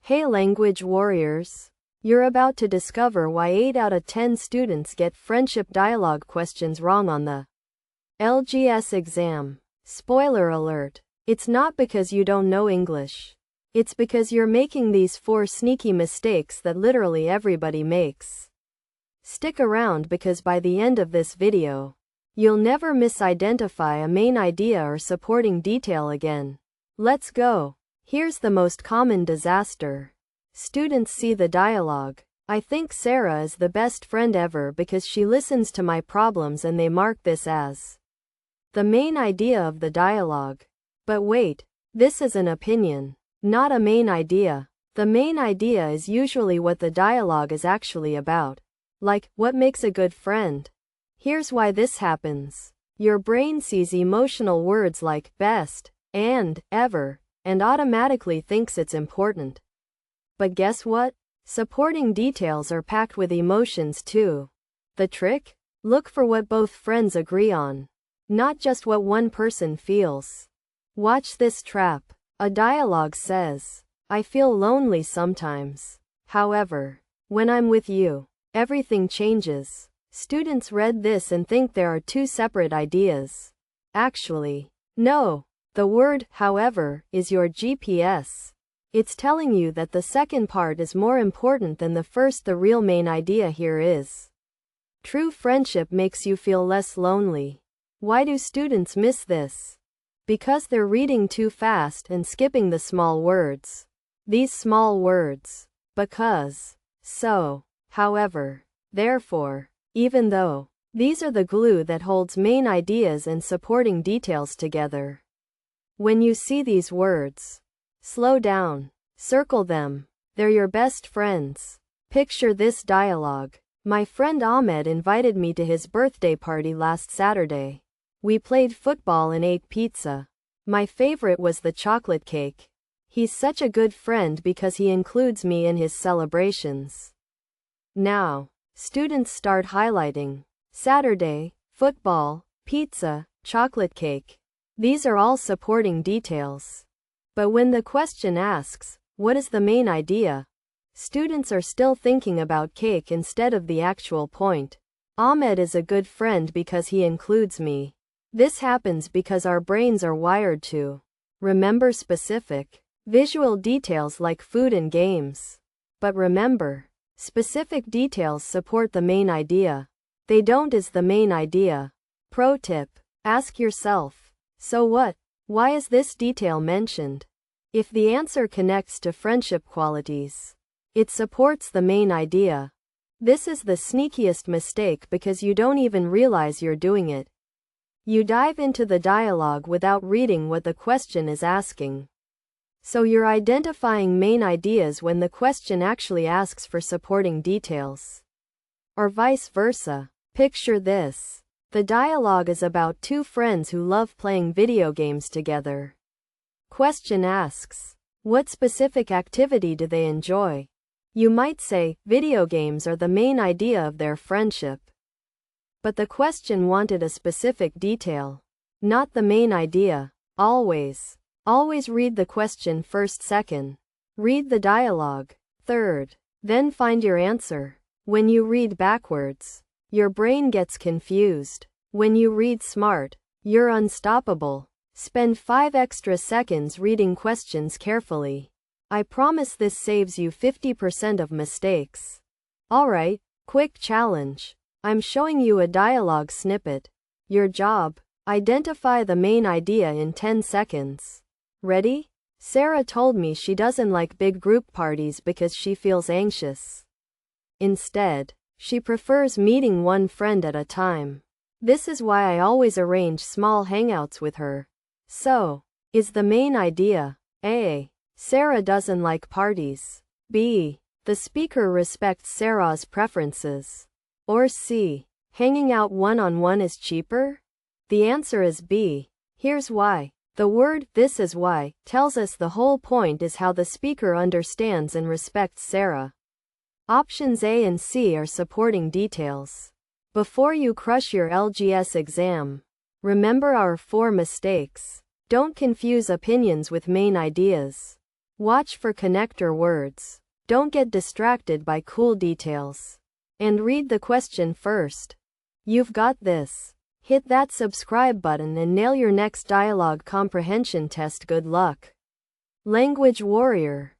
Hey language warriors! You're about to discover why 8 out of 10 students get friendship dialogue questions wrong on the LGS exam. Spoiler alert. It's not because you don't know English. It's because you're making these 4 sneaky mistakes that literally everybody makes. Stick around because by the end of this video, you'll never misidentify a main idea or supporting detail again. Let's go. Here's the most common disaster. Students see the dialogue. I think Sarah is the best friend ever because she listens to my problems and they mark this as the main idea of the dialogue. But wait, this is an opinion, not a main idea. The main idea is usually what the dialogue is actually about. Like, what makes a good friend? Here's why this happens. Your brain sees emotional words like best, and, ever, and automatically thinks it's important. But guess what? Supporting details are packed with emotions too. The trick? Look for what both friends agree on, not just what one person feels. Watch this trap. A dialogue says, I feel lonely sometimes. However, when I'm with you, everything changes. Students read this and think there are 2 separate ideas. Actually, no. The word, however, is your GPS. It's telling you that the second part is more important than the first. The real main idea here is true friendship makes you feel less lonely. Why do students miss this? Because they're reading too fast and skipping the small words. These small words. Because. So. However. Therefore. Even though. These are the glue that holds main ideas and supporting details together. When you see these words, slow down. Circle them. They're your best friends. Picture this dialogue. My friend Ahmed invited me to his birthday party last Saturday. We played football and ate pizza. My favorite was the chocolate cake. He's such a good friend because he includes me in his celebrations. Now, students start highlighting. Saturday, football, pizza, chocolate cake. These are all supporting details. But when the question asks, what is the main idea? Students are still thinking about cake instead of the actual point. Ahmed is a good friend because he includes me. This happens because our brains are wired to remember specific, visual details like food and games. But remember, specific details support the main idea. They don't is the main idea. Pro tip. Ask yourself, so what? Why is this detail mentioned? If the answer connects to friendship qualities, it supports the main idea. This is the sneakiest mistake because you don't even realize you're doing it. You dive into the dialogue without reading what the question is asking. So you're identifying main ideas when the question actually asks for supporting details. Or vice versa. Picture this. The dialogue is about 2 friends who love playing video games together. Question asks, what specific activity do they enjoy? You might say, video games are the main idea of their friendship. But the question wanted a specific detail, not the main idea. Always read the question first, second. Read the dialogue, third. Then find your answer. When you read backwards, your brain gets confused. When you read smart, you're unstoppable. Spend 5 extra seconds reading questions carefully. I promise this saves you 50% of mistakes. Alright, quick challenge. I'm showing you a dialogue snippet. Your job, identify the main idea in 10 seconds. Ready? Sarah told me she doesn't like big group parties because she feels anxious. Instead, she prefers meeting one friend at a time. This is why I always arrange small hangouts with her. So, is the main idea A. Sarah doesn't like parties. B. The speaker respects Sarah's preferences. Or C. Hanging out one-on-one is cheaper? The answer is B. Here's why. The word, this is why, tells us the whole point is how the speaker understands and respects Sarah. Options A and C are supporting details. Before you crush your LGS exam, remember our 4 mistakes. Don't confuse opinions with main ideas. Watch for connector words. Don't get distracted by cool details. And read the question first. You've got this. Hit that subscribe button and nail your next dialogue comprehension test. Good luck. Language warrior.